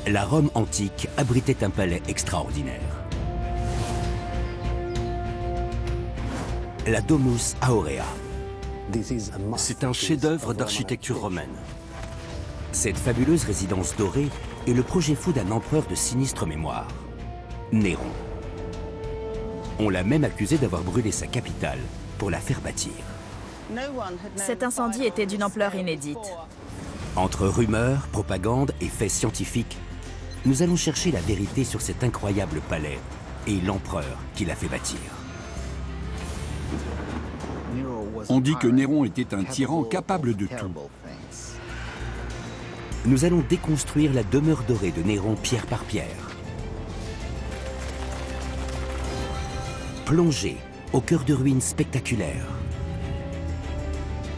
La Rome antique abritait un palais extraordinaire. La Domus Aurea. C'est un chef-d'œuvre d'architecture romaine. Cette fabuleuse résidence dorée est le projet fou d'un empereur de sinistre mémoire, Néron. On l'a même accusé d'avoir brûlé sa capitale pour la faire bâtir. Cet incendie était d'une ampleur inédite. Entre rumeurs, propagande et faits scientifiques, nous allons chercher la vérité sur cet incroyable palais et l'empereur qui l'a fait bâtir. On dit que Néron était un tyran capable de tout. Nous allons déconstruire la demeure dorée de Néron pierre par pierre. Plonger au cœur de ruines spectaculaires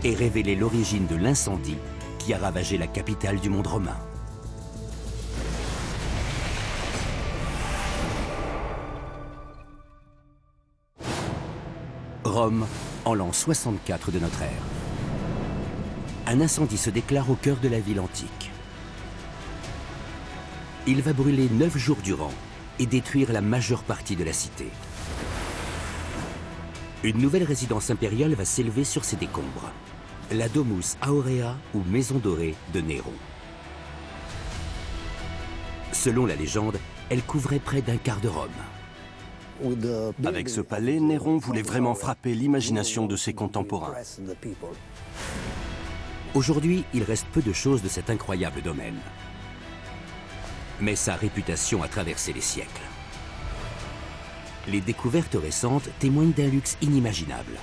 et révéler l'origine de l'incendie qui a ravagé la capitale du monde romain. Rome, en l'an 64 de notre ère. Un incendie se déclare au cœur de la ville antique. Il va brûler 9 jours durant et détruire la majeure partie de la cité. Une nouvelle résidence impériale va s'élever sur ses décombres. La Domus Aurea, ou Maison dorée de Néron. Selon la légende, elle couvrait près d'un quart de Rome. Avec ce palais, Néron voulait vraiment frapper l'imagination de ses contemporains. Aujourd'hui, il reste peu de choses de cet incroyable domaine. Mais sa réputation a traversé les siècles. Les découvertes récentes témoignent d'un luxe inimaginable.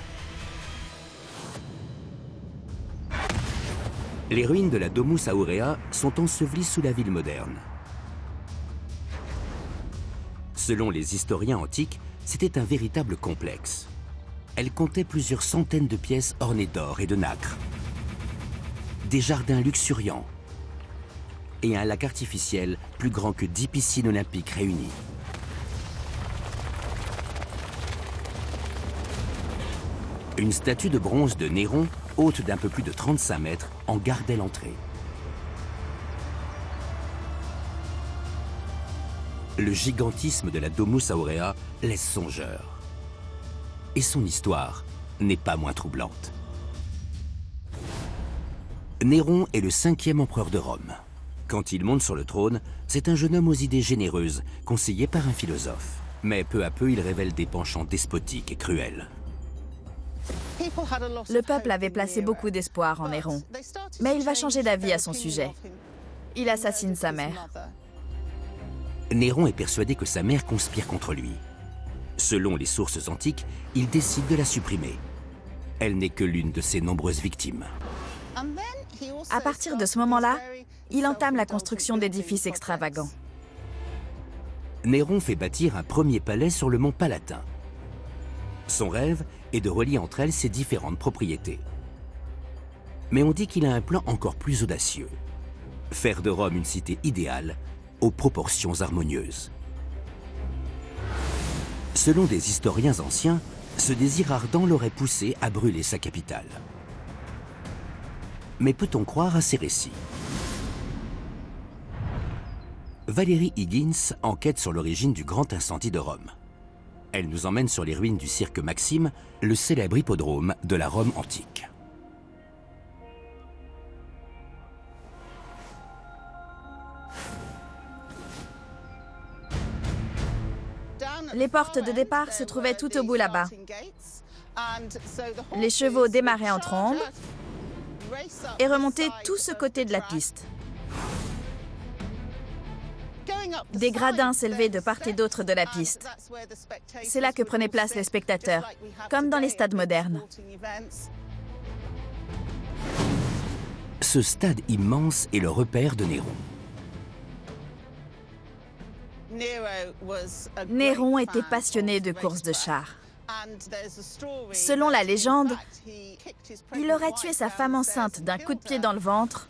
Les ruines de la Domus Aurea sont ensevelies sous la ville moderne. Selon les historiens antiques, c'était un véritable complexe. Elle comptait plusieurs centaines de pièces ornées d'or et de nacre, des jardins luxuriants et un lac artificiel plus grand que 10 piscines olympiques réunies. Une statue de bronze de Néron, haute d'un peu plus de 35 mètres, en gardait l'entrée. Le gigantisme de la Domus Aurea laisse songeur. Et son histoire n'est pas moins troublante. Néron est le 5e empereur de Rome. Quand il monte sur le trône, c'est un jeune homme aux idées généreuses, conseillé par un philosophe. Mais peu à peu, il révèle des penchants despotiques et cruels. Le peuple avait placé beaucoup d'espoir en Néron, mais il va changer d'avis à son sujet. Il assassine sa mère. Néron est persuadé que sa mère conspire contre lui. Selon les sources antiques, il décide de la supprimer. Elle n'est que l'une de ses nombreuses victimes. À partir de ce moment-là, il entame la construction d'édifices extravagants. Néron fait bâtir un premier palais sur le mont Palatin. Son rêve est de relier entre elles ses différentes propriétés. Mais on dit qu'il a un plan encore plus audacieux. Faire de Rome une cité idéale, aux proportions harmonieuses. Selon des historiens anciens, ce désir ardent l'aurait poussé à brûler sa capitale. Mais peut-on croire à ces récits? Valérie Higgins enquête sur l'origine du grand incendie de Rome. Elle nous emmène sur les ruines du cirque Maxime, le célèbre hippodrome de la Rome antique. Les portes de départ se trouvaient tout au bout là-bas. Les chevaux démarraient en trombe et remontaient tout ce côté de la piste. Des gradins s'élevaient de part et d'autre de la piste. C'est là que prenaient place les spectateurs, comme dans les stades modernes. Ce stade immense est le repère de Néron. Néron était passionné de courses de chars. Selon la légende, il aurait tué sa femme enceinte d'un coup de pied dans le ventre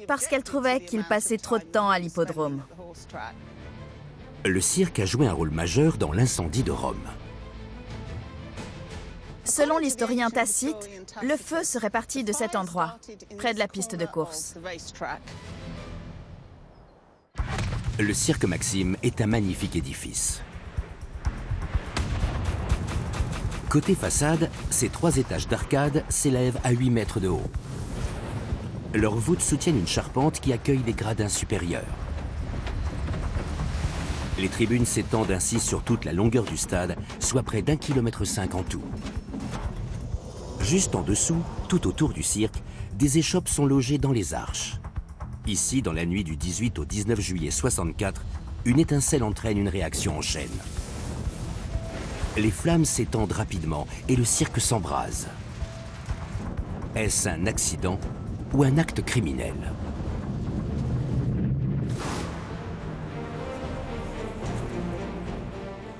parce qu'elle trouvait qu'il passait trop de temps à l'hippodrome. Le cirque a joué un rôle majeur dans l'incendie de Rome. Selon l'historien Tacite, le feu serait parti de cet endroit, près de la piste de course. Le cirque Maxime est un magnifique édifice. Côté façade, ces 3 étages d'arcade s'élèvent à 8 mètres de haut. Leurs voûtes soutiennent une charpente qui accueille les gradins supérieurs. Les tribunes s'étendent ainsi sur toute la longueur du stade, soit près d'1,5 km en tout. Juste en dessous, tout autour du cirque, des échoppes sont logées dans les arches. Ici, dans la nuit du 18 au 19 juillet 64, une étincelle entraîne une réaction en chaîne. Les flammes s'étendent rapidement et le cirque s'embrase. Est-ce un accident ou un acte criminel?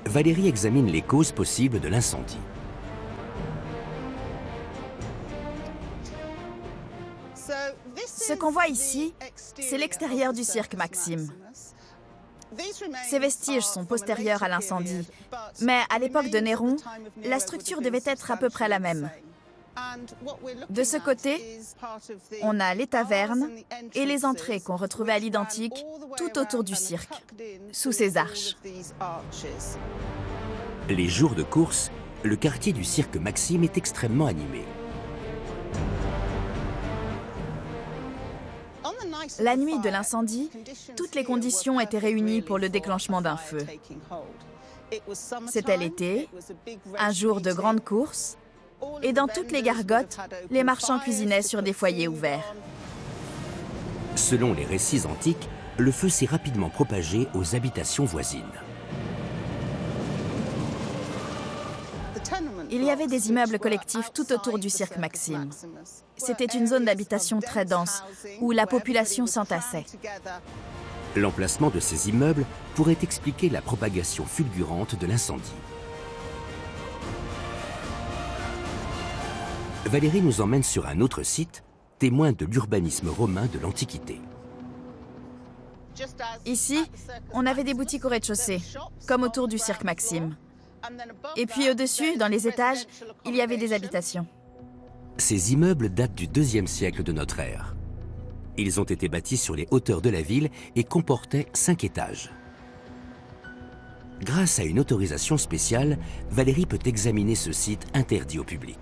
Valérie examine les causes possibles de l'incendie. Ce qu'on voit ici, c'est l'extérieur du cirque Maxime. Ces vestiges sont postérieurs à l'incendie, mais à l'époque de Néron, la structure devait être à peu près la même. De ce côté, on a les tavernes et les entrées qu'on retrouvait à l'identique tout autour du cirque, sous ces arches. Les jours de course, le quartier du cirque Maxime est extrêmement animé. La nuit de l'incendie, toutes les conditions étaient réunies pour le déclenchement d'un feu. C'était l'été, un jour de grande course, et dans toutes les gargotes, les marchands cuisinaient sur des foyers ouverts. Selon les récits antiques, le feu s'est rapidement propagé aux habitations voisines. Il y avait des immeubles collectifs tout autour du cirque Maxime. C'était une zone d'habitation très dense, où la population s'entassait. L'emplacement de ces immeubles pourrait expliquer la propagation fulgurante de l'incendie. Valérie nous emmène sur un autre site, témoin de l'urbanisme romain de l'Antiquité. Ici, on avait des boutiques au rez-de-chaussée, comme autour du cirque Maxime. Et puis au-dessus, dans les étages, il y avait des habitations. Ces immeubles datent du IIe siècle de notre ère. Ils ont été bâtis sur les hauteurs de la ville et comportaient 5 étages. Grâce à une autorisation spéciale, Valérie peut examiner ce site interdit au public.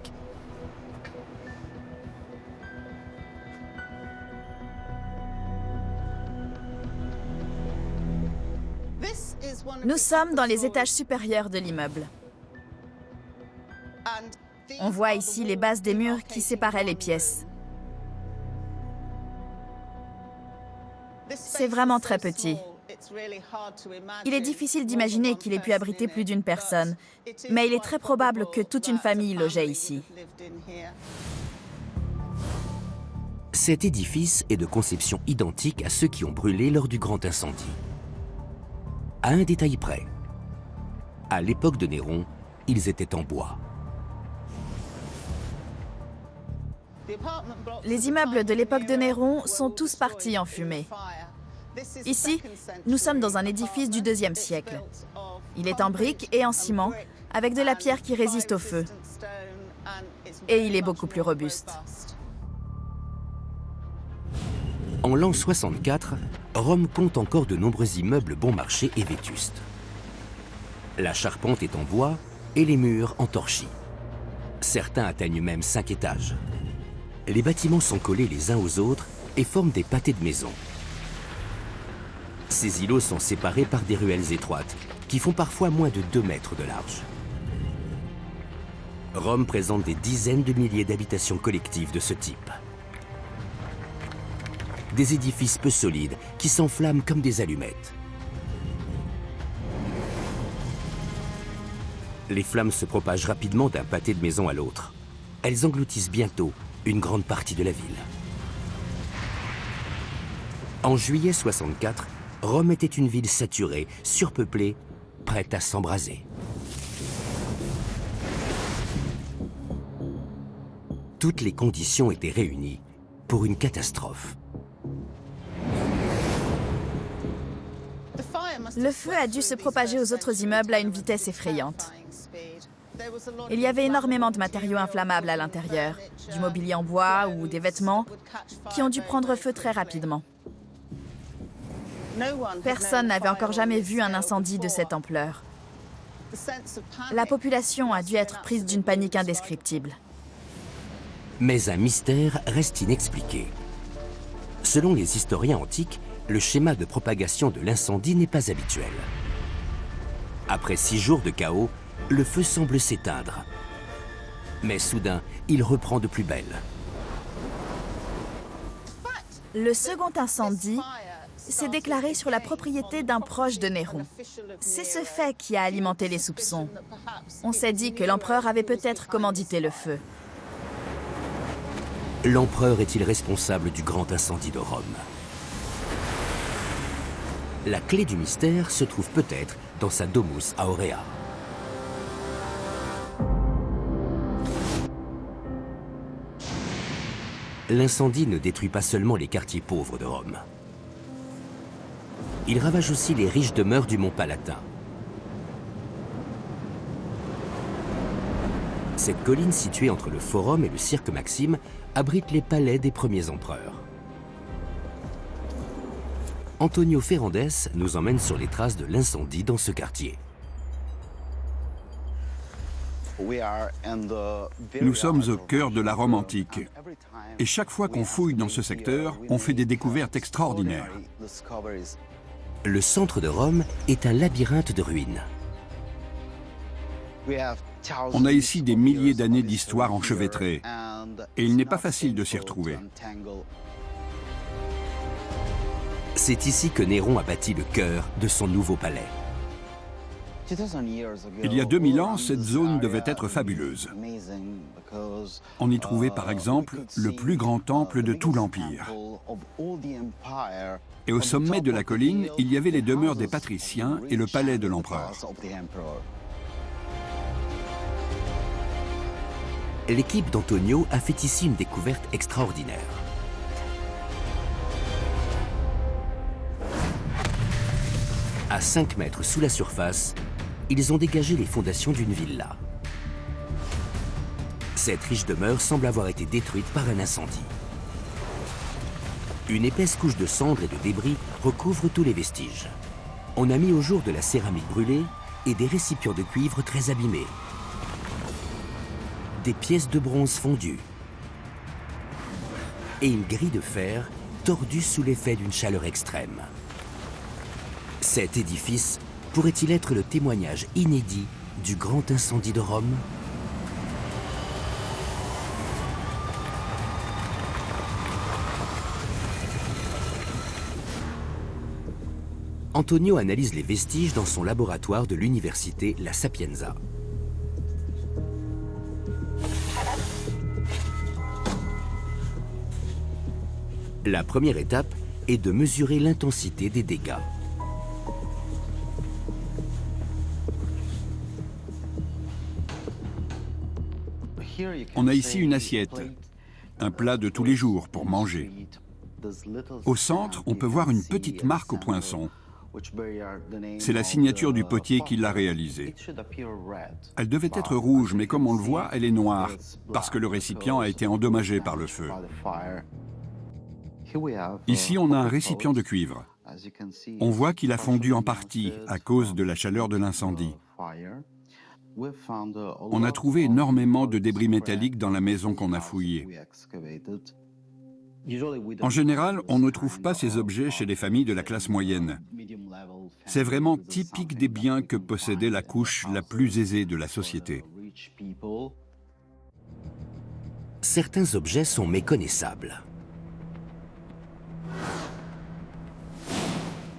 Nous sommes dans les étages supérieurs de l'immeuble. On voit ici les bases des murs qui séparaient les pièces. C'est vraiment très petit. Il est difficile d'imaginer qu'il ait pu abriter plus d'une personne, mais il est très probable que toute une famille logeait ici. Cet édifice est de conception identique à ceux qui ont brûlé lors du grand incendie. À un détail près, à l'époque de Néron, ils étaient en bois. Les immeubles de l'époque de Néron sont tous partis en fumée. Ici, nous sommes dans un édifice du IIe siècle. Il est en briques et en ciment, avec de la pierre qui résiste au feu. Et il est beaucoup plus robuste. En l'an 64, Rome compte encore de nombreux immeubles bon marché et vétustes. La charpente est en bois et les murs en torchis. Certains atteignent même 5 étages. Les bâtiments sont collés les uns aux autres et forment des pâtés de maisons. Ces îlots sont séparés par des ruelles étroites, qui font parfois moins de 2 mètres de large. Rome présente des dizaines de milliers d'habitations collectives de ce type. Des édifices peu solides qui s'enflamment comme des allumettes. Les flammes se propagent rapidement d'un pâté de maison à l'autre. Elles engloutissent bientôt une grande partie de la ville. En juillet 64, Rome était une ville saturée, surpeuplée, prête à s'embraser. Toutes les conditions étaient réunies pour une catastrophe. Le feu a dû se propager aux autres immeubles à une vitesse effrayante. Il y avait énormément de matériaux inflammables à l'intérieur, du mobilier en bois ou des vêtements, qui ont dû prendre feu très rapidement. Personne n'avait encore jamais vu un incendie de cette ampleur. La population a dû être prise d'une panique indescriptible. Mais un mystère reste inexpliqué. Selon les historiens antiques, le schéma de propagation de l'incendie n'est pas habituel. Après 6 jours de chaos, le feu semble s'éteindre. Mais soudain, il reprend de plus belle. Le second incendie s'est déclaré sur la propriété d'un proche de Néron. C'est ce fait qui a alimenté les soupçons. On s'est dit que l'empereur avait peut-être commandité le feu. L'empereur est-il responsable du grand incendie de Rome? La clé du mystère se trouve peut-être dans sa Domus Aurea. L'incendie ne détruit pas seulement les quartiers pauvres de Rome. Il ravage aussi les riches demeures du Mont Palatin. Cette colline située entre le Forum et le Cirque Maxime abrite les palais des premiers empereurs. Antonio Ferrandez nous emmène sur les traces de l'incendie dans ce quartier. Nous sommes au cœur de la Rome antique. Et chaque fois qu'on fouille dans ce secteur, on fait des découvertes extraordinaires. Le centre de Rome est un labyrinthe de ruines. On a ici des milliers d'années d'histoire enchevêtrée. Et il n'est pas facile de s'y retrouver. C'est ici que Néron a bâti le cœur de son nouveau palais. Il y a 2000 ans, cette zone devait être fabuleuse. On y trouvait par exemple le plus grand temple de tout l'Empire. Et au sommet de la colline, il y avait les demeures des patriciens et le palais de l'empereur. L'équipe d'Antonio a fait ici une découverte extraordinaire. À 5 mètres sous la surface, ils ont dégagé les fondations d'une villa. Cette riche demeure semble avoir été détruite par un incendie. Une épaisse couche de cendres et de débris recouvre tous les vestiges. On a mis au jour de la céramique brûlée et des récipients de cuivre très abîmés. Des pièces de bronze fondues et une grille de fer tordue sous l'effet d'une chaleur extrême. Cet édifice pourrait-il être le témoignage inédit du grand incendie de Rome? Antonio analyse les vestiges dans son laboratoire de l'université La Sapienza. La première étape est de mesurer l'intensité des dégâts. On a ici une assiette, un plat de tous les jours pour manger. Au centre, on peut voir une petite marque au poinçon. C'est la signature du potier qui l'a réalisée. Elle devait être rouge, mais comme on le voit, elle est noire, parce que le récipient a été endommagé par le feu. Ici, on a un récipient de cuivre. On voit qu'il a fondu en partie à cause de la chaleur de l'incendie. On a trouvé énormément de débris métalliques dans la maison qu'on a fouillée. En général, on ne trouve pas ces objets chez les familles de la classe moyenne. C'est vraiment typique des biens que possédait la couche la plus aisée de la société. Certains objets sont méconnaissables.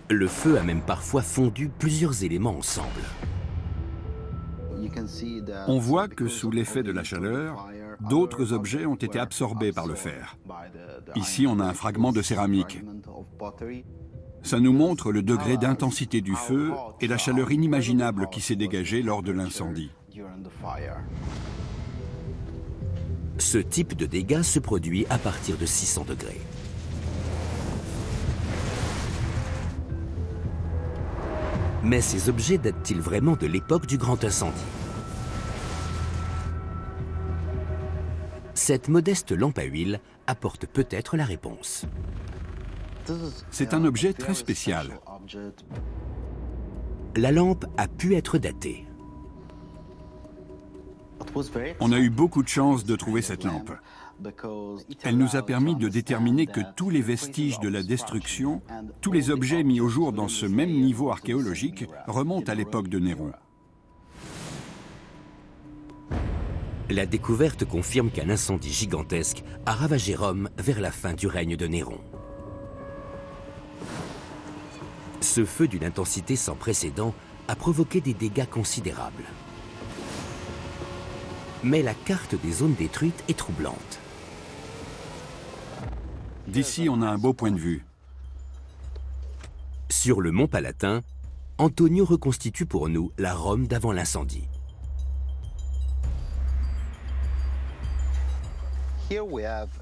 Le feu a même parfois fondu plusieurs éléments ensemble. On voit que sous l'effet de la chaleur, d'autres objets ont été absorbés par le fer. Ici, on a un fragment de céramique. Ça nous montre le degré d'intensité du feu et la chaleur inimaginable qui s'est dégagée lors de l'incendie. Ce type de dégâts se produit à partir de 600 degrés. Mais ces objets datent-ils vraiment de l'époque du grand incendie? Cette modeste lampe à huile apporte peut-être la réponse. C'est un objet très spécial. La lampe a pu être datée. On a eu beaucoup de chance de trouver cette lampe. Elle nous a permis de déterminer que tous les vestiges de la destruction, tous les objets mis au jour dans ce même niveau archéologique remontent à l'époque de Néron. La découverte confirme qu'un incendie gigantesque a ravagé Rome vers la fin du règne de Néron. Ce feu d'une intensité sans précédent a provoqué des dégâts considérables. Mais la carte des zones détruites est troublante. D'ici, on a un beau point de vue. Sur le mont Palatin, Antonio reconstitue pour nous la Rome d'avant l'incendie.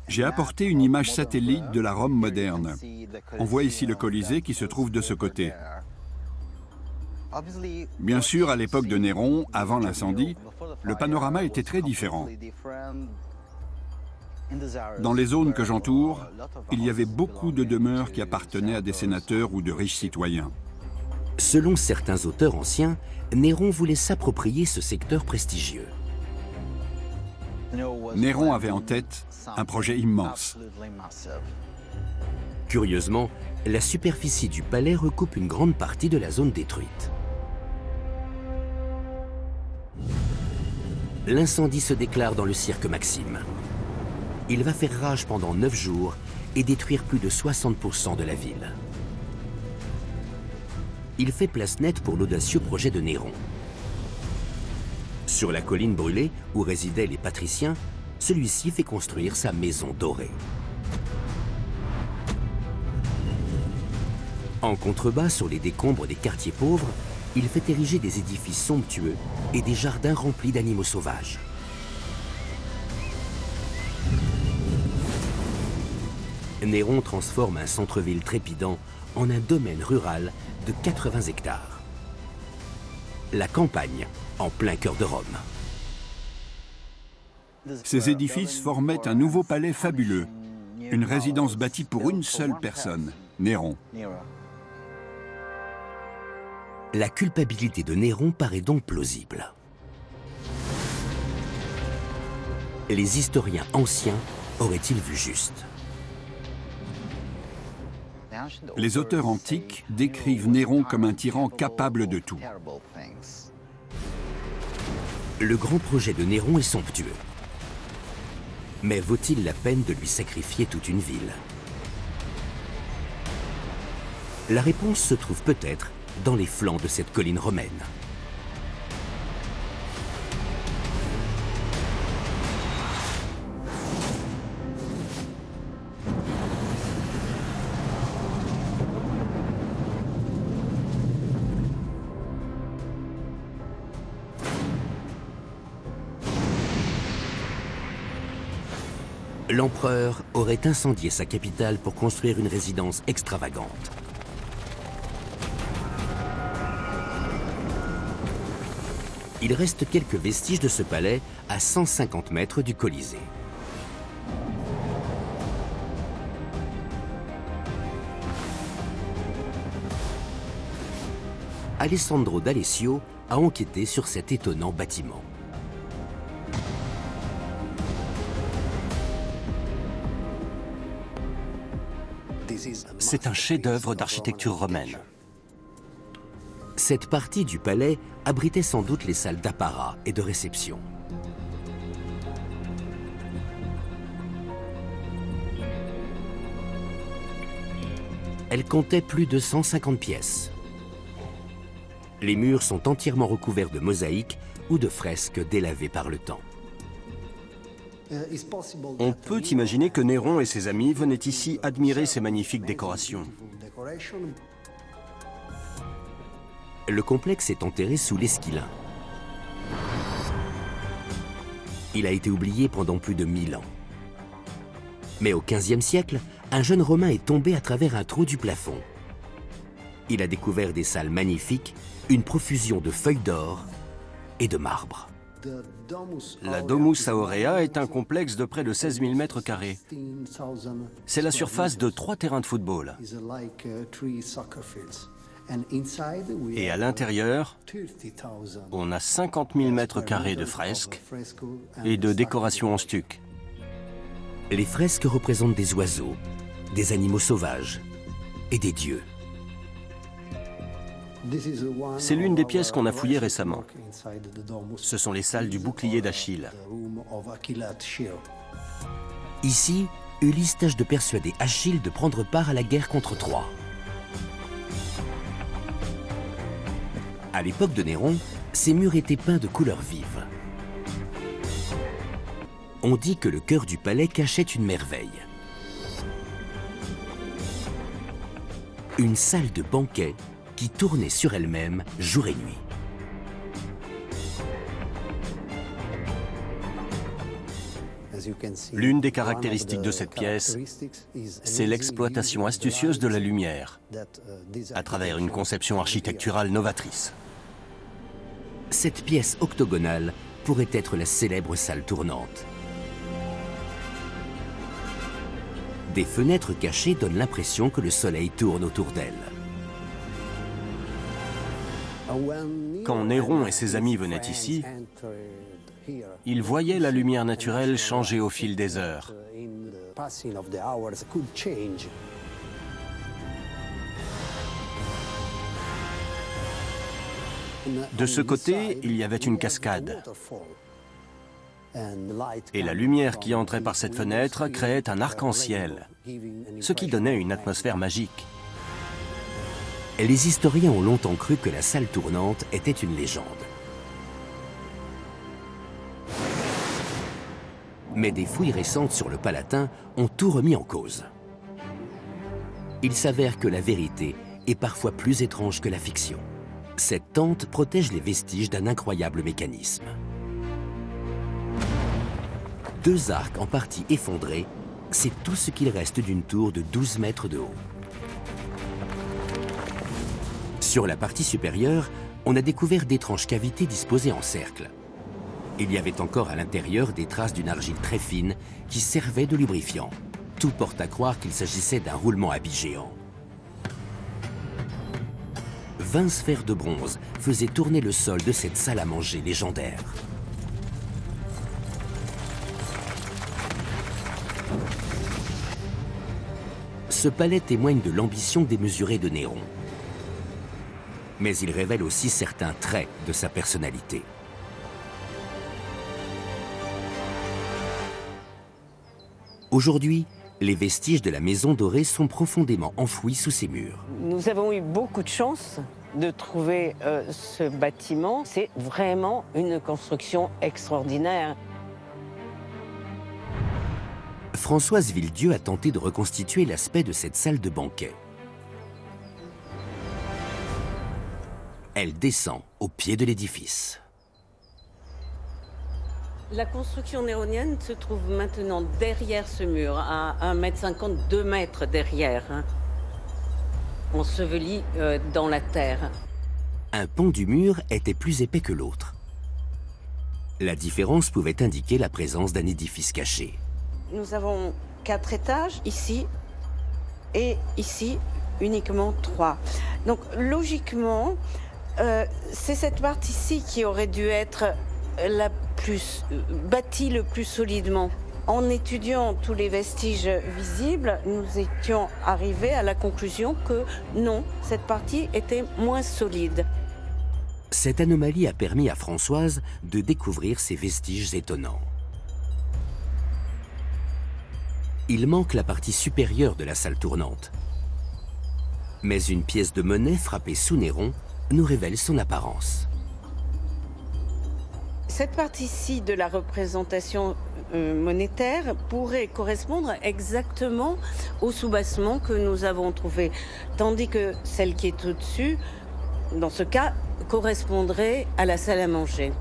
J'ai apporté une image satellite de la Rome moderne. On voit ici le Colisée qui se trouve de ce côté. Bien sûr, à l'époque de Néron, avant l'incendie, le panorama était très différent. Dans les zones que j'entoure, il y avait beaucoup de demeures qui appartenaient à des sénateurs ou de riches citoyens. Selon certains auteurs anciens, Néron voulait s'approprier ce secteur prestigieux. Néron avait en tête un projet immense. Curieusement, la superficie du palais recoupe une grande partie de la zone détruite. L'incendie se déclare dans le cirque Maxime. Il va faire rage pendant 9 jours et détruire plus de 60% de la ville. Il fait place nette pour l'audacieux projet de Néron. Sur la colline brûlée, où résidaient les patriciens, celui-ci fait construire sa maison dorée. En contrebas, sur les décombres des quartiers pauvres, il fait ériger des édifices somptueux et des jardins remplis d'animaux sauvages. Néron transforme un centre-ville trépidant en un domaine rural de 80 hectares. La campagne, en plein cœur de Rome. Ces édifices formaient un nouveau palais fabuleux, une résidence bâtie pour une seule personne, Néron. La culpabilité de Néron paraît donc plausible. Les historiens anciens auraient-ils vu juste? Les auteurs antiques décrivent Néron comme un tyran capable de tout. Le grand projet de Néron est somptueux. Mais vaut-il la peine de lui sacrifier toute une ville? La réponse se trouve peut-être dans les flancs de cette colline romaine. L'empereur aurait incendié sa capitale pour construire une résidence extravagante. Il reste quelques vestiges de ce palais à 150 mètres du Colisée. Alessandro D'Alessio a enquêté sur cet étonnant bâtiment. C'est un chef-d'œuvre d'architecture romaine. Cette partie du palais abritait sans doute les salles d'apparat et de réception. Elle comptait plus de 150 pièces. Les murs sont entièrement recouverts de mosaïques ou de fresques délavées par le temps. On peut imaginer que Néron et ses amis venaient ici admirer ces magnifiques décorations. Le complexe est enterré sous l'Esquilin. Il a été oublié pendant plus de 1000 ans. Mais au XVe siècle, un jeune Romain est tombé à travers un trou du plafond. Il a découvert des salles magnifiques, une profusion de feuilles d'or et de marbre. La Domus Aurea est un complexe de près de 16 000 mètres carrés. C'est la surface de 3 terrains de football. Et à l'intérieur, on a 50 000 mètres carrés de fresques et de décorations en stuc. Les fresques représentent des oiseaux, des animaux sauvages et des dieux. C'est l'une des pièces qu'on a fouillées récemment. Ce sont les salles du bouclier d'Achille. Ici, Ulysse tâche de persuader Achille de prendre part à la guerre contre Troie. À l'époque de Néron, ces murs étaient peints de couleurs vives. On dit que le cœur du palais cachait une merveille. Une salle de banquet qui tournait sur elle-même jour et nuit. L'une des caractéristiques de cette pièce, c'est l'exploitation astucieuse de la lumière, à travers une conception architecturale novatrice. Cette pièce octogonale pourrait être la célèbre salle tournante. Des fenêtres cachées donnent l'impression que le soleil tourne autour d'elle. Quand Néron et ses amis venaient ici, ils voyaient la lumière naturelle changer au fil des heures. De ce côté, il y avait une cascade. Et la lumière qui entrait par cette fenêtre créait un arc-en-ciel, ce qui donnait une atmosphère magique. Les historiens ont longtemps cru que la salle tournante était une légende. Mais des fouilles récentes sur le Palatin ont tout remis en cause. Il s'avère que la vérité est parfois plus étrange que la fiction. Cette tente protège les vestiges d'un incroyable mécanisme. 2 arcs en partie effondrés, c'est tout ce qu'il reste d'une tour de 12 mètres de haut. Sur la partie supérieure, on a découvert d'étranges cavités disposées en cercle. Il y avait encore à l'intérieur des traces d'une argile très fine qui servait de lubrifiant. Tout porte à croire qu'il s'agissait d'un roulement à billes géant. 20 sphères de bronze faisaient tourner le sol de cette salle à manger légendaire. Ce palais témoigne de l'ambition démesurée de Néron. Mais il révèle aussi certains traits de sa personnalité. Aujourd'hui, les vestiges de la Maison Dorée sont profondément enfouis sous ces murs. Nous avons eu beaucoup de chance de trouver ce bâtiment. C'est vraiment une construction extraordinaire. Françoise Villedieu a tenté de reconstituer l'aspect de cette salle de banquet. Elle descend au pied de l'édifice. La construction néronienne se trouve maintenant derrière ce mur, à 1,50 m, 2 mètres derrière, enseveli dans la terre. Un pan du mur était plus épais que l'autre. La différence pouvait indiquer la présence d'un édifice caché. Nous avons 4 étages ici et ici uniquement 3. Donc logiquement, c'est cette partie-ci qui aurait dû être la plus bâtie le plus solidement. En étudiant tous les vestiges visibles, nous étions arrivés à la conclusion que non, cette partie était moins solide. Cette anomalie a permis à Françoise de découvrir ces vestiges étonnants. Il manque la partie supérieure de la salle tournante. Mais une pièce de monnaie frappée sous Néron nous révèle son apparence. Cette partie-ci de la représentation monétaire pourrait correspondre exactement au soubassement que nous avons trouvé, tandis que celle qui est au-dessus, dans ce cas, correspondrait à la salle à manger.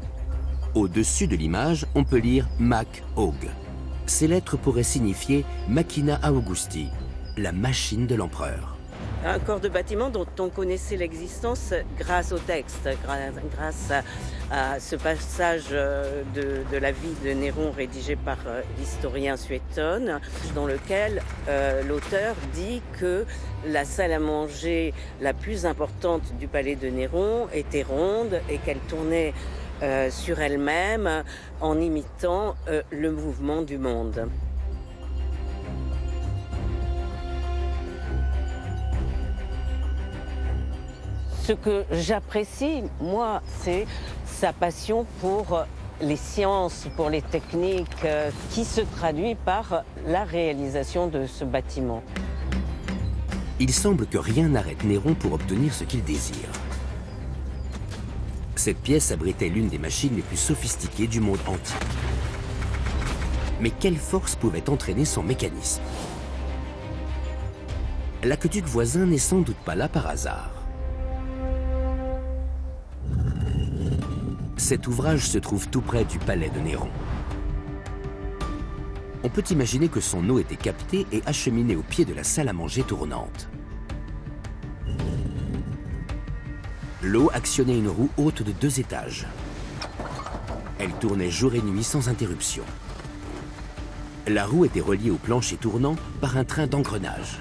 Au-dessus de l'image, on peut lire Mac Aug. Ces lettres pourraient signifier Machina Augusti, la machine de l'empereur. un corps de bâtiment dont on connaissait l'existence grâce au texte, grâce à ce passage de la vie de Néron rédigé par l'historien Suétone, dans lequel l'auteur dit que la salle à manger la plus importante du palais de Néron était ronde et qu'elle tournait sur elle-même en imitant le mouvement du monde. Ce que j'apprécie, moi, c'est sa passion pour les sciences, pour les techniques, qui se traduit par la réalisation de ce bâtiment. Il semble que rien n'arrête Néron pour obtenir ce qu'il désire. Cette pièce abritait l'une des machines les plus sophistiquées du monde antique. Mais quelle force pouvait entraîner son mécanisme? L'aqueduc voisin n'est sans doute pas là par hasard. Cet ouvrage se trouve tout près du palais de Néron. On peut imaginer que son eau était captée et acheminée au pied de la salle à manger tournante. L'eau actionnait une roue haute de 2 étages. Elle tournait jour et nuit sans interruption. La roue était reliée au plancher tournant par un train d'engrenage.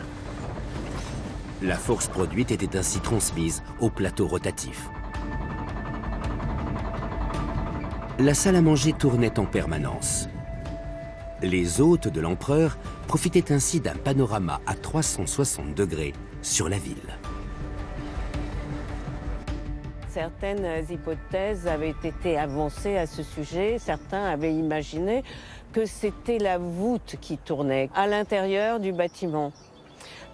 La force produite était ainsi transmise au plateau rotatif. La salle à manger tournait en permanence. Les hôtes de l'empereur profitaient ainsi d'un panorama à 360 degrés sur la ville. Certaines hypothèses avaient été avancées à ce sujet. Certains avaient imaginé que c'était la voûte qui tournait à l'intérieur du bâtiment.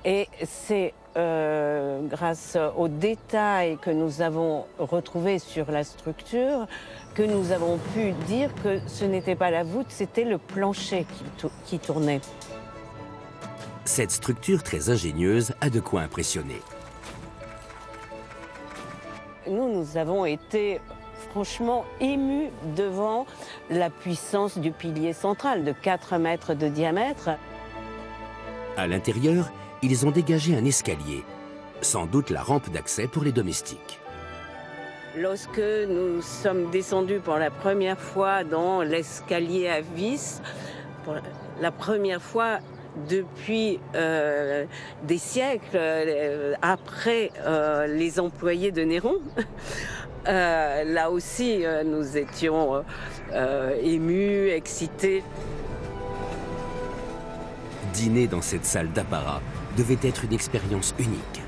Et c'est grâce aux détails que nous avons retrouvés sur la structure que nous avons pu dire que ce n'était pas la voûte, c'était le plancher qui tournait. Cette structure très ingénieuse a de quoi impressionner. Nous avons été franchement émus devant la puissance du pilier central de 4 mètres de diamètre. À l'intérieur, ils ont dégagé un escalier, sans doute la rampe d'accès pour les domestiques. Lorsque nous sommes descendus pour la première fois dans l'escalier à vis, pour la première fois depuis des siècles, après les employés de Néron, là aussi nous étions émus, excités. Dîner dans cette salle d'apparat devait être une expérience unique.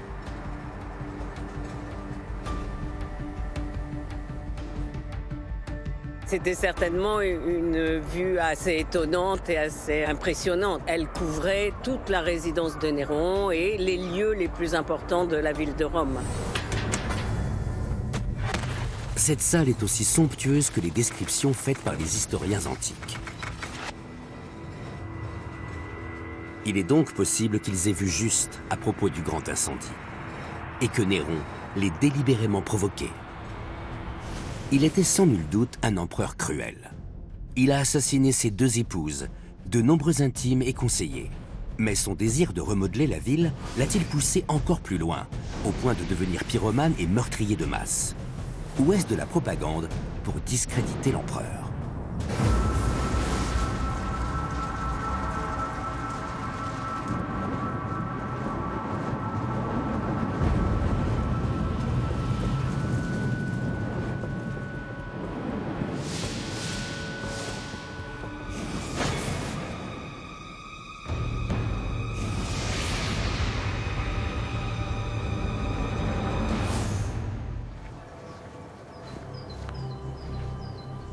C'était certainement une vue assez étonnante et assez impressionnante. Elle couvrait toute la résidence de Néron et les lieux les plus importants de la ville de Rome. Cette salle est aussi somptueuse que les descriptions faites par les historiens antiques. Il est donc possible qu'ils aient vu juste à propos du grand incendie et que Néron l'ait délibérément provoqué. Il était sans nul doute un empereur cruel. Il a assassiné ses 2 épouses, de nombreux intimes et conseillers. Mais son désir de remodeler la ville l'a-t-il poussé encore plus loin, au point de devenir pyromane et meurtrier de masse? Ou est-ce de la propagande pour discréditer l'empereur?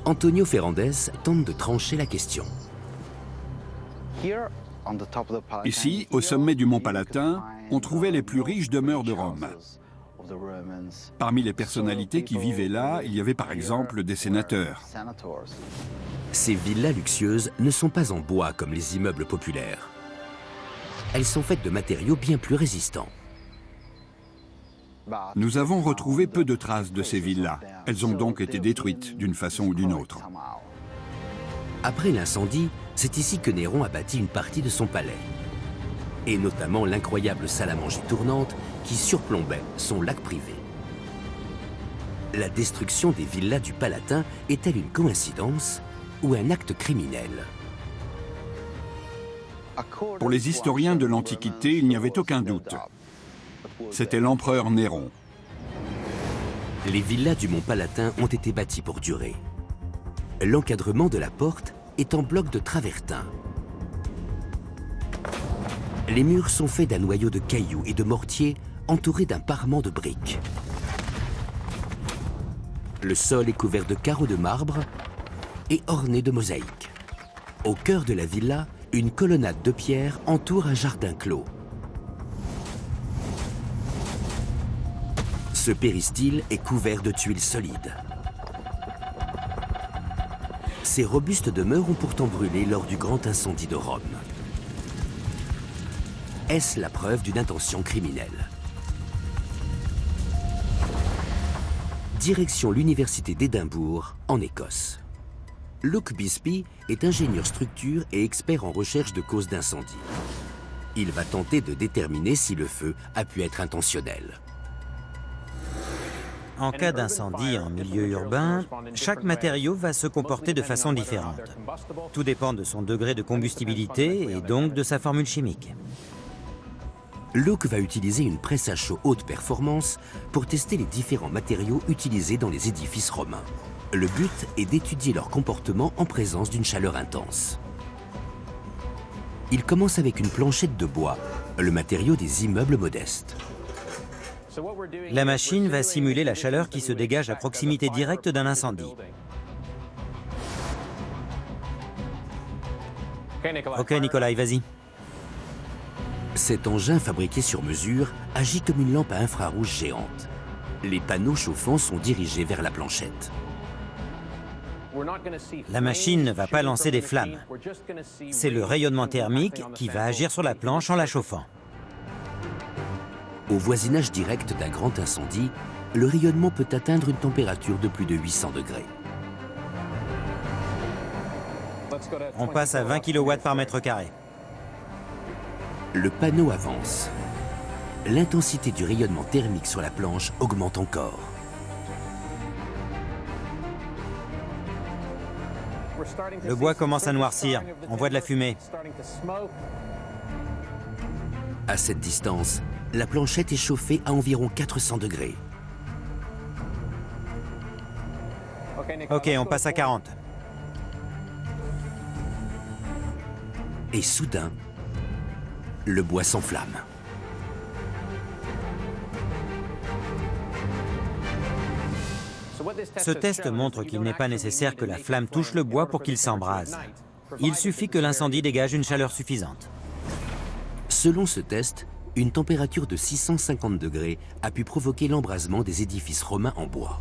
Antonio Ferrandez tente de trancher la question. Ici, au sommet du mont Palatin, on trouvait les plus riches demeures de Rome. Parmi les personnalités qui vivaient là, il y avait par exemple des sénateurs. Ces villas luxueuses ne sont pas en bois comme les immeubles populaires. Elles sont faites de matériaux bien plus résistants. Nous avons retrouvé peu de traces de ces villas. Elles ont donc été détruites d'une façon ou d'une autre. Après l'incendie, c'est ici que Néron a bâti une partie de son palais. et notamment l'incroyable salle à manger tournante qui surplombait son lac privé. La destruction des villas du Palatin est-elle une coïncidence ou un acte criminel? Pour les historiens de l'Antiquité, il n'y avait aucun doute. C'était l'empereur Néron. Les villas du Mont Palatin ont été bâties pour durer. L'encadrement de la porte est en bloc de travertin. Les murs sont faits d'un noyau de cailloux et de mortier entouré d'un parement de briques. Le sol est couvert de carreaux de marbre et orné de mosaïques. Au cœur de la villa, une colonnade de pierre entoure un jardin clos. Ce péristyle est couvert de tuiles solides. Ces robustes demeures ont pourtant brûlé lors du grand incendie de Rome. Est-ce la preuve d'une intention criminelle? Direction l'université d'Édimbourg, en Écosse. Luke Bisbee est ingénieur structure et expert en recherche de causes d'incendie. Il va tenter de déterminer si le feu a pu être intentionnel. En cas d'incendie en milieu urbain, chaque matériau va se comporter de façon différente. Tout dépend de son degré de combustibilité et donc de sa formule chimique. Luke va utiliser une presse à chaud haute performance pour tester les différents matériaux utilisés dans les édifices romains. Le but est d'étudier leur comportement en présence d'une chaleur intense. Il commence avec une planchette de bois, le matériau des immeubles modestes. La machine va simuler la chaleur qui se dégage à proximité directe d'un incendie. Ok, Nikolai, vas-y. Cet engin fabriqué sur mesure agit comme une lampe à infrarouge géante. Les panneaux chauffants sont dirigés vers la planchette. La machine ne va pas lancer des flammes. C'est le rayonnement thermique qui va agir sur la planche en la chauffant. Au voisinage direct d'un grand incendie, le rayonnement peut atteindre une température de plus de 800 degrés. On passe à 20 kW par mètre carré. Le panneau avance. L'intensité du rayonnement thermique sur la planche augmente encore. Le bois commence à noircir. On voit de la fumée. À cette distance, la planchette est chauffée à environ 400 degrés. Ok, on passe à 40. Et soudain, le bois s'enflamme. Ce test montre qu'il n'est pas nécessaire que la flamme touche le bois pour qu'il s'embrase. Il suffit que l'incendie dégage une chaleur suffisante. Selon ce test, une température de 650 degrés a pu provoquer l'embrasement des édifices romains en bois.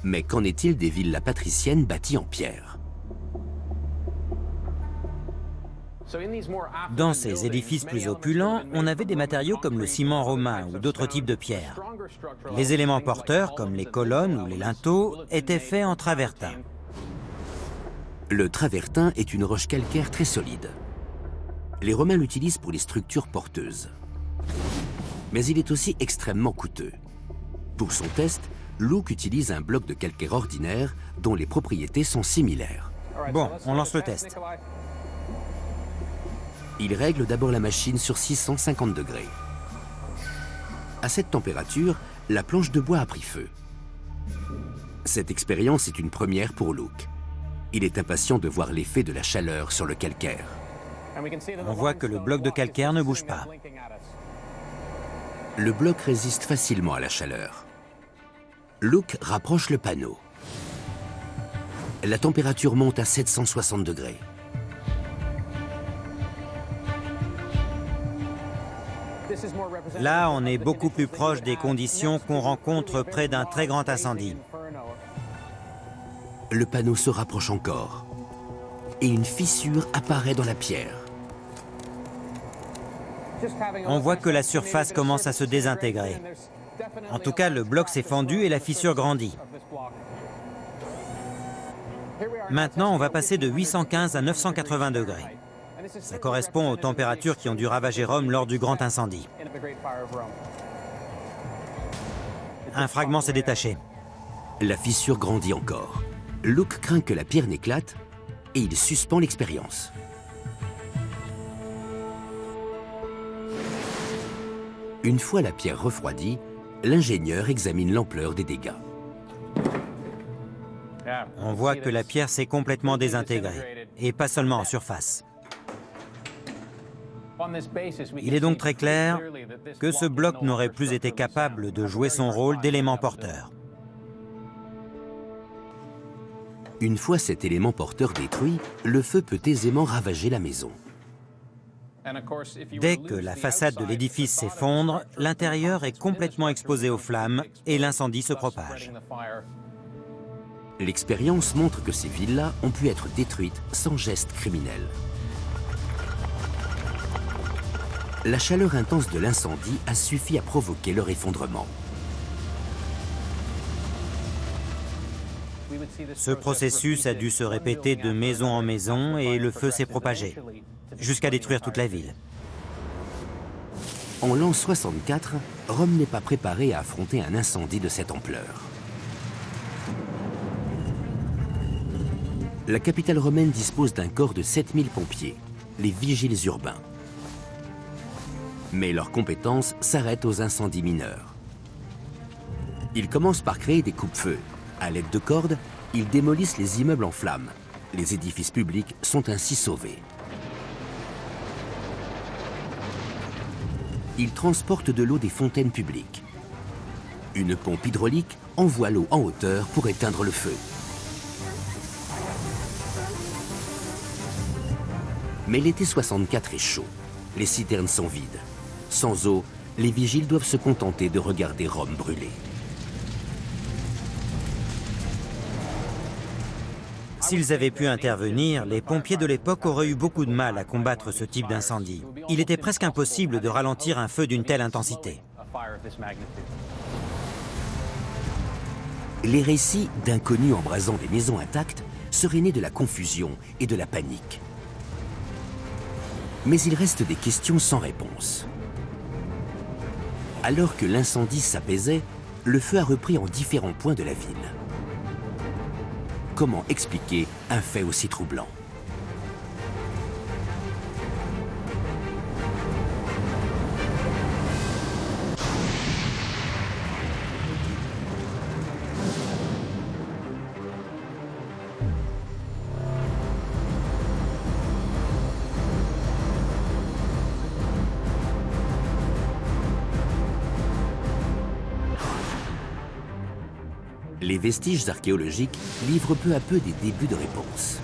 Mais qu'en est-il des villas patriciennes bâties en pierre? Dans ces édifices plus opulents, on avait des matériaux comme le ciment romain ou d'autres types de pierres. Les éléments porteurs, comme les colonnes ou les linteaux, étaient faits en travertin. Le travertin est une roche calcaire très solide. Les Romains l'utilisent pour les structures porteuses. Mais il est aussi extrêmement coûteux. Pour son test, Luke utilise un bloc de calcaire ordinaire dont les propriétés sont similaires. Bon, on lance le test. Il règle d'abord la machine sur 650 degrés. À cette température, la planche de bois a pris feu. Cette expérience est une première pour Luke. Il est impatient de voir l'effet de la chaleur sur le calcaire. On voit que le bloc de calcaire ne bouge pas. Le bloc résiste facilement à la chaleur. Luke rapproche le panneau. La température monte à 760 degrés. Là, on est beaucoup plus proche des conditions qu'on rencontre près d'un très grand incendie. Le panneau se rapproche encore. Et une fissure apparaît dans la pierre. On voit que la surface commence à se désintégrer. En tout cas, le bloc s'est fendu et la fissure grandit. Maintenant, on va passer de 815 à 980 degrés. Ça correspond aux températures qui ont dû ravager Rome lors du grand incendie. Un fragment s'est détaché. La fissure grandit encore. Luke craint que la pierre n'éclate et il suspend l'expérience. Une fois la pierre refroidie, l'ingénieur examine l'ampleur des dégâts. On voit que la pierre s'est complètement désintégrée, et pas seulement en surface. Il est donc très clair que ce bloc n'aurait plus été capable de jouer son rôle d'élément porteur. Une fois cet élément porteur détruit, le feu peut aisément ravager la maison. Dès que la façade de l'édifice s'effondre, l'intérieur est complètement exposé aux flammes et l'incendie se propage. L'expérience montre que ces villas ont pu être détruites sans geste criminel. La chaleur intense de l'incendie a suffi à provoquer leur effondrement. Ce processus a dû se répéter de maison en maison et le feu s'est propagé, jusqu'à détruire toute la ville. En l'an 64, Rome n'est pas préparée à affronter un incendie de cette ampleur. La capitale romaine dispose d'un corps de 7000 pompiers, les vigiles urbains. Mais leurs compétences s'arrêtent aux incendies mineurs. Ils commencent par créer des coupe-feux. À l'aide de cordes, ils démolissent les immeubles en flammes. Les édifices publics sont ainsi sauvés. Ils transportent de l'eau des fontaines publiques. Une pompe hydraulique envoie l'eau en hauteur pour éteindre le feu. Mais l'été 64 est chaud. Les citernes sont vides. Sans eau, les vigiles doivent se contenter de regarder Rome brûler. S'ils avaient pu intervenir, les pompiers de l'époque auraient eu beaucoup de mal à combattre ce type d'incendie. Il était presque impossible de ralentir un feu d'une telle intensité. Les récits d'inconnus embrasant des maisons intactes seraient nés de la confusion et de la panique. Mais il reste des questions sans réponse. Alors que l'incendie s'apaisait, le feu a repris en différents points de la ville. Comment expliquer un fait aussi troublant ? Les vestiges archéologiques livrent peu à peu des débuts de réponse.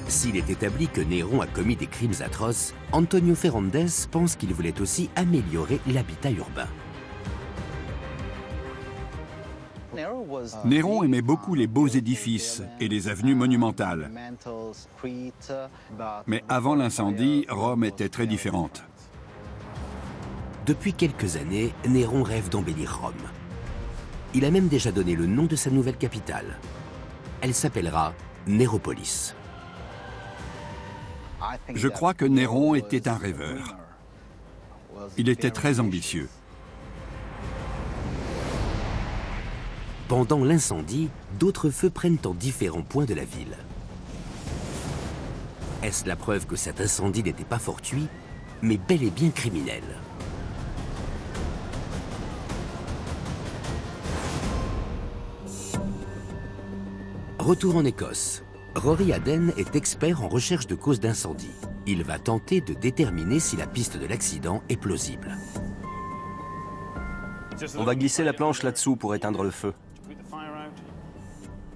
S'il est établi que Néron a commis des crimes atroces, Antonio Ferrandez pense qu'il voulait aussi améliorer l'habitat urbain. Néron aimait beaucoup les beaux édifices et les avenues monumentales. Mais avant l'incendie, Rome était très différente. Depuis quelques années, Néron rêve d'embellir Rome. Il a même déjà donné le nom de sa nouvelle capitale. Elle s'appellera Néropolis. Je crois que Néron était un rêveur. Il était très ambitieux. Pendant l'incendie, d'autres feux prennent en différents points de la ville. Est-ce la preuve que cet incendie n'était pas fortuit, mais bel et bien criminel? Retour en Écosse. Rory Aden est expert en recherche de causes d'incendie. Il va tenter de déterminer si la piste de l'accident est plausible. On va glisser la planche là-dessous pour éteindre le feu.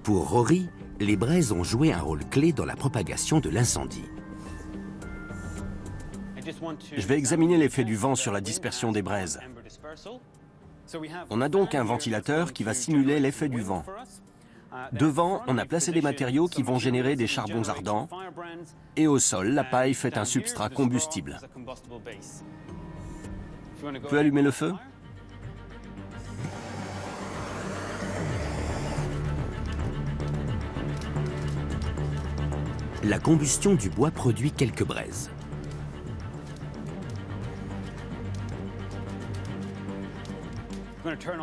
Pour Rory, les braises ont joué un rôle clé dans la propagation de l'incendie. Je vais examiner l'effet du vent sur la dispersion des braises. On a donc un ventilateur qui va simuler l'effet du vent. Devant, on a placé des matériaux qui vont générer des charbons ardents. Et au sol, la paille fait un substrat combustible. Tu peux allumer le feu ? la combustion du bois produit quelques braises.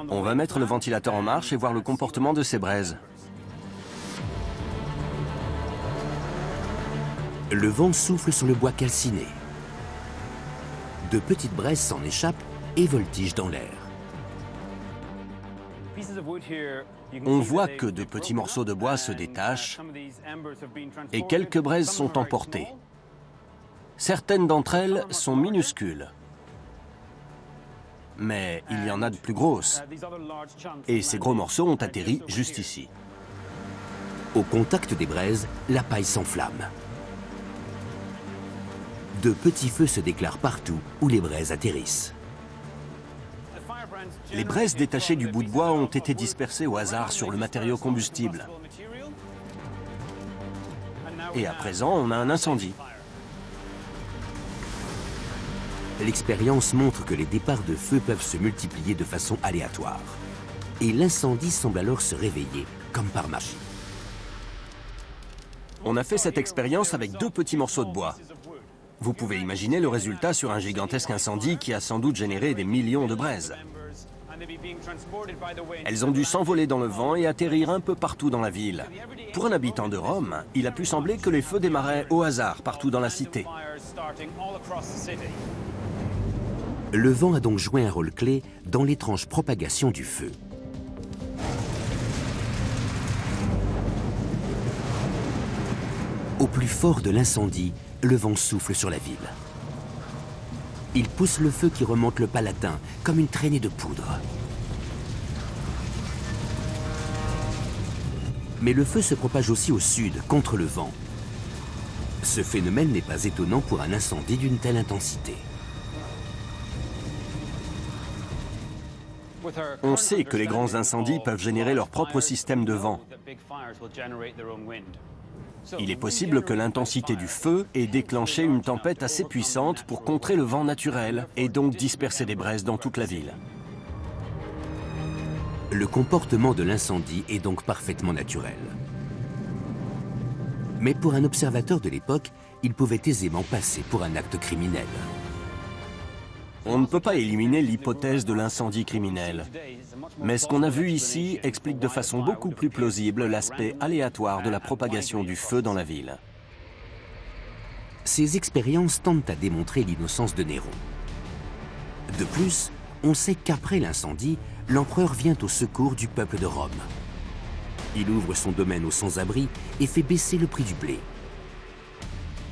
On va mettre le ventilateur en marche et voir le comportement de ces braises. Le vent souffle sur le bois calciné. De petites braises s'en échappent et voltigent dans l'air. On voit que de petits morceaux de bois se détachent et quelques braises sont emportées. Certaines d'entre elles sont minuscules. Mais il y en a de plus grosses. Et ces gros morceaux ont atterri juste ici. Au contact des braises, la paille s'enflamme. De petits feux se déclarent partout où les braises atterrissent. Les braises détachées du bout de bois ont été dispersées au hasard sur le matériau combustible. Et à présent, on a un incendie. L'expérience montre que les départs de feu peuvent se multiplier de façon aléatoire. Et l'incendie semble alors se réveiller, comme par magie. On a fait cette expérience avec 2 petits morceaux de bois. Vous pouvez imaginer le résultat sur un gigantesque incendie qui a sans doute généré des millions de braises. Elles ont dû s'envoler dans le vent et atterrir un peu partout dans la ville. Pour un habitant de Rome, il a pu sembler que les feux démarraient au hasard partout dans la cité. Le vent a donc joué un rôle clé dans l'étrange propagation du feu. Au plus fort de l'incendie, le vent souffle sur la ville. Il pousse le feu qui remonte le Palatin comme une traînée de poudre. Mais le feu se propage aussi au sud, contre le vent. Ce phénomène n'est pas étonnant pour un incendie d'une telle intensité. On sait que les grands incendies peuvent générer leur propre système de vent. Il est possible que l'intensité du feu ait déclenché une tempête assez puissante pour contrer le vent naturel et donc disperser des braises dans toute la ville. Le comportement de l'incendie est donc parfaitement naturel. Mais pour un observateur de l'époque, il pouvait aisément passer pour un acte criminel. On ne peut pas éliminer l'hypothèse de l'incendie criminel. Mais ce qu'on a vu ici explique de façon beaucoup plus plausible l'aspect aléatoire de la propagation du feu dans la ville. Ces expériences tentent à démontrer l'innocence de Néron. De plus, on sait qu'après l'incendie, l'empereur vient au secours du peuple de Rome. Il ouvre son domaine aux sans-abri et fait baisser le prix du blé.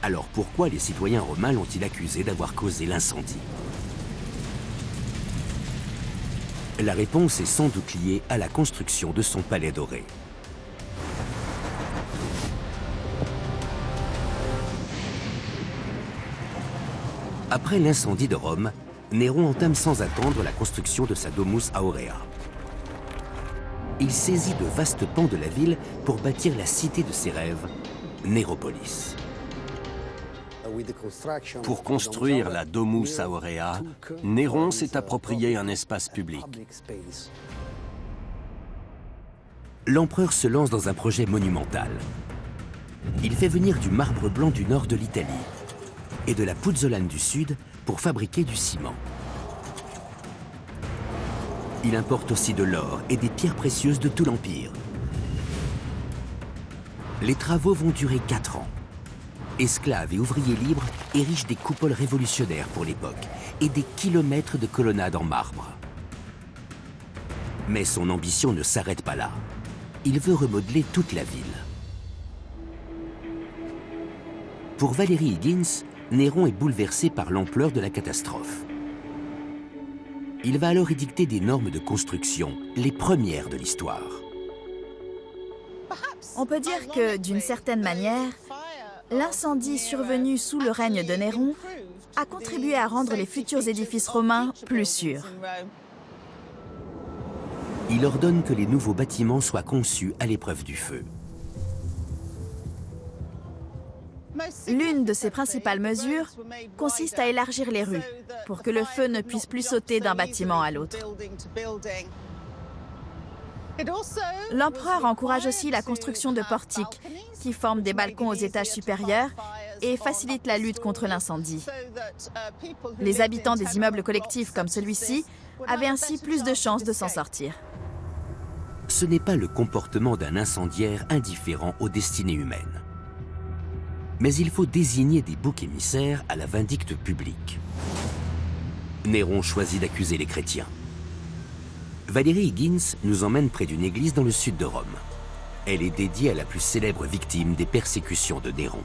Alors pourquoi les citoyens romains l'ont-ils accusé d'avoir causé l'incendie ? La réponse est sans doute liée à la construction de son palais doré. Après l'incendie de Rome, Néron entame sans attendre la construction de sa Domus Aurea. Il saisit de vastes pans de la ville pour bâtir la cité de ses rêves, Néropolis. Pour construire la Domus Aurea, Néron s'est approprié un espace public. L'empereur se lance dans un projet monumental. Il fait venir du marbre blanc du nord de l'Italie et de la pouzzolane du sud pour fabriquer du ciment. Il importe aussi de l'or et des pierres précieuses de tout l'Empire. Les travaux vont durer 4 ans. Esclaves et ouvriers libres érigent des coupoles révolutionnaires pour l'époque et des kilomètres de colonnades en marbre. Mais son ambition ne s'arrête pas là. Il veut remodeler toute la ville. Pour Valery Higgins, Néron est bouleversé par l'ampleur de la catastrophe. Il va alors édicter des normes de construction, les premières de l'histoire. On peut dire que, d'une certaine manière, l'incendie survenu sous le règne de Néron a contribué à rendre les futurs édifices romains plus sûrs. Il ordonne que les nouveaux bâtiments soient conçus à l'épreuve du feu. L'une de ses principales mesures consiste à élargir les rues pour que le feu ne puisse plus sauter d'un bâtiment à l'autre. L'empereur encourage aussi la construction de portiques qui forment des balcons aux étages supérieurs et facilitent la lutte contre l'incendie. Les habitants des immeubles collectifs comme celui-ci avaient ainsi plus de chances de s'en sortir. Ce n'est pas le comportement d'un incendiaire indifférent aux destinées humaines. Mais il faut désigner des boucs émissaires à la vindicte publique. Néron choisit d'accuser les chrétiens. Valérie Higgins nous emmène près d'une église dans le sud de Rome. Elle est dédiée à la plus célèbre victime des persécutions de Néron.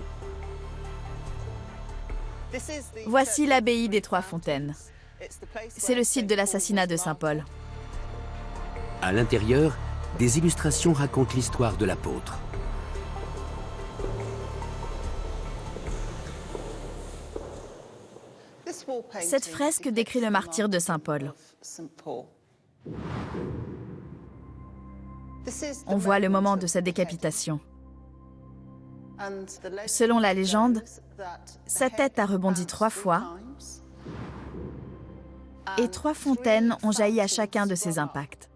Voici l'abbaye des Trois Fontaines. C'est le site de l'assassinat de Saint Paul. À l'intérieur, des illustrations racontent l'histoire de l'apôtre. Cette fresque décrit le martyre de Saint Paul. On voit le moment de sa décapitation. Selon la légende, sa tête a rebondi 3 fois et 3 fontaines ont jailli à chacun de ses impacts.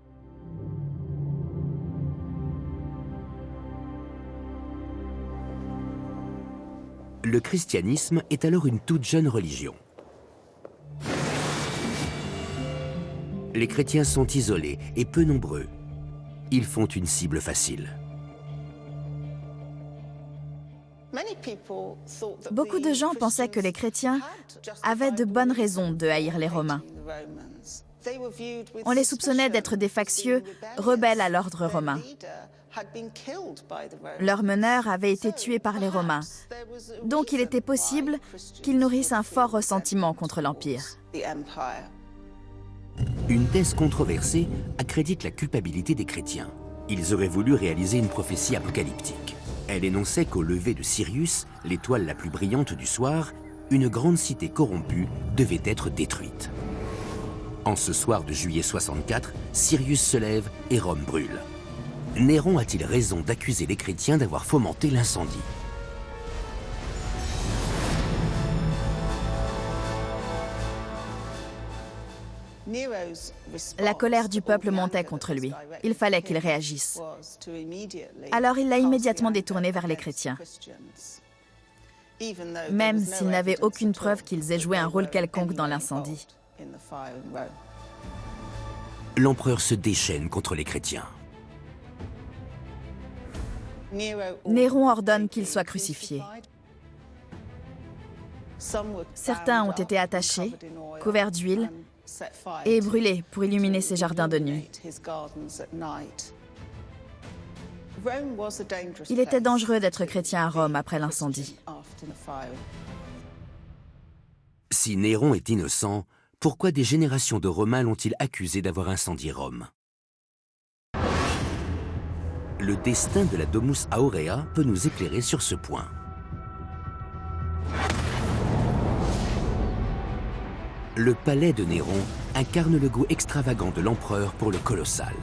Le christianisme est alors une toute jeune religion. Les chrétiens sont isolés et peu nombreux. Ils font une cible facile. Beaucoup de gens pensaient que les chrétiens avaient de bonnes raisons de haïr les Romains. On les soupçonnait d'être des factieux rebelles à l'ordre romain. Leur meneur avait été tué par les Romains, donc il était possible qu'ils nourrissent un fort ressentiment contre l'Empire. Une thèse controversée accrédite la culpabilité des chrétiens. Ils auraient voulu réaliser une prophétie apocalyptique. Elle énonçait qu'au lever de Sirius, l'étoile la plus brillante du soir, une grande cité corrompue devait être détruite. En ce soir de juillet 64, Sirius se lève et Rome brûle. Néron a-t-il raison d'accuser les chrétiens d'avoir fomenté l'incendie ? La colère du peuple montait contre lui. Il fallait qu'il réagisse. Alors il l'a immédiatement détourné vers les chrétiens. Même s'il n'avait aucune preuve qu'ils aient joué un rôle quelconque dans l'incendie. L'empereur se déchaîne contre les chrétiens. Néron ordonne qu'il soit crucifié. Certains ont été attachés, couverts d'huile et brûlés pour illuminer ses jardins de nuit. Il était dangereux d'être chrétien à Rome après l'incendie. Si Néron est innocent, pourquoi des générations de Romains l'ont-ils accusé d'avoir incendié Rome ? Le destin de la Domus Aurea peut nous éclairer sur ce point. Le palais de Néron incarne le goût extravagant de l'empereur pour le colossal.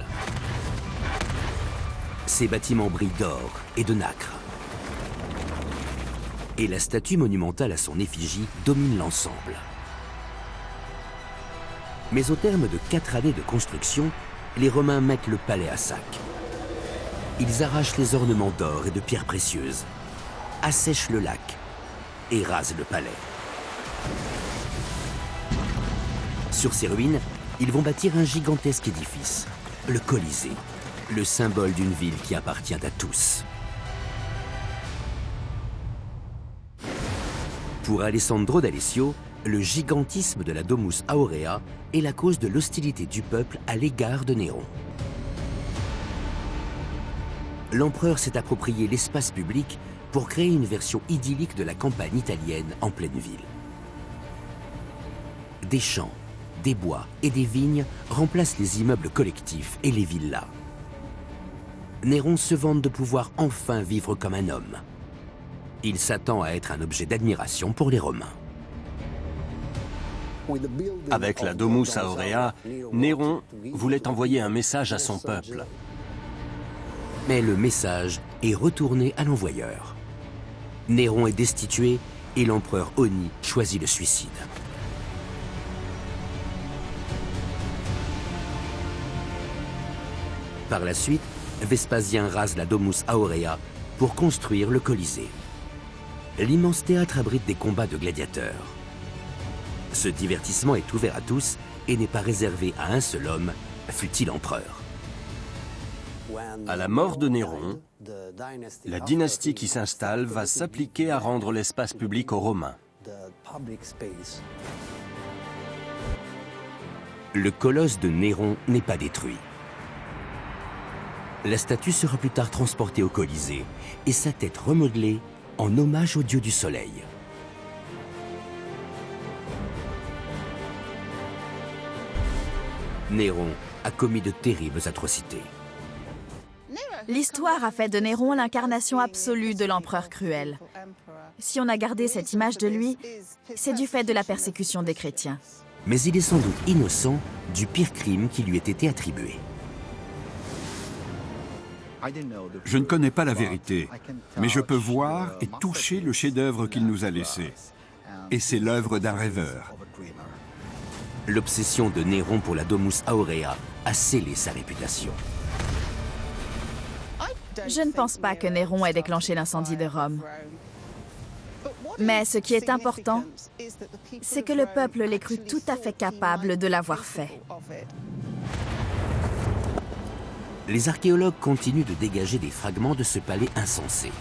Ses bâtiments brillent d'or et de nacre. Et la statue monumentale à son effigie domine l'ensemble. Mais au terme de 4 années de construction, les Romains mettent le palais à sac. Ils arrachent les ornements d'or et de pierres précieuses, assèchent le lac et rasent le palais. Sur ces ruines, ils vont bâtir un gigantesque édifice, le Colisée, le symbole d'une ville qui appartient à tous. Pour Alessandro d'Alessio, le gigantisme de la Domus Aurea est la cause de l'hostilité du peuple à l'égard de Néron. L'empereur s'est approprié l'espace public pour créer une version idyllique de la campagne italienne en pleine ville. Des champs, des bois et des vignes remplacent les immeubles collectifs et les villas. Néron se vante de pouvoir enfin vivre comme un homme. Il s'attend à être un objet d'admiration pour les Romains. Avec la Domus Aurea, Néron voulait envoyer un message à son peuple. Mais le message est retourné à l'envoyeur. Néron est destitué et l'empereur Oni choisit le suicide. Par la suite, Vespasien rase la Domus Aurea pour construire le Colisée. L'immense théâtre abrite des combats de gladiateurs. Ce divertissement est ouvert à tous et n'est pas réservé à un seul homme, fût-il empereur. À la mort de Néron, la dynastie qui s'installe va s'appliquer à rendre l'espace public aux Romains. Le colosse de Néron n'est pas détruit. La statue sera plus tard transportée au Colisée et sa tête remodelée en hommage au dieu du soleil. Néron a commis de terribles atrocités. L'histoire a fait de Néron l'incarnation absolue de l'empereur cruel. Si on a gardé cette image de lui, c'est du fait de la persécution des chrétiens. Mais il est sans doute innocent du pire crime qui lui ait été attribué. Je ne connais pas la vérité, mais je peux voir et toucher le chef-d'œuvre qu'il nous a laissé. Et c'est l'œuvre d'un rêveur. L'obsession de Néron pour la Domus Aurea a scellé sa réputation. Je ne pense pas que Néron ait déclenché l'incendie de Rome. Mais ce qui est important, c'est que le peuple l'ait cru tout à fait capable de l'avoir fait. Les archéologues continuent de dégager des fragments de ce palais insensé.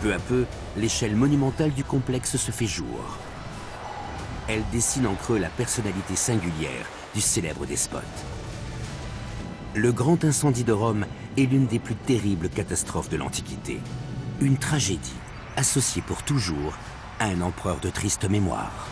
Peu à peu, l'échelle monumentale du complexe se fait jour. Elle dessine en creux la personnalité singulière du célèbre despote. Le grand incendie de Rome est l'une des plus terribles catastrophes de l'Antiquité. Une tragédie associée pour toujours à un empereur de triste mémoire.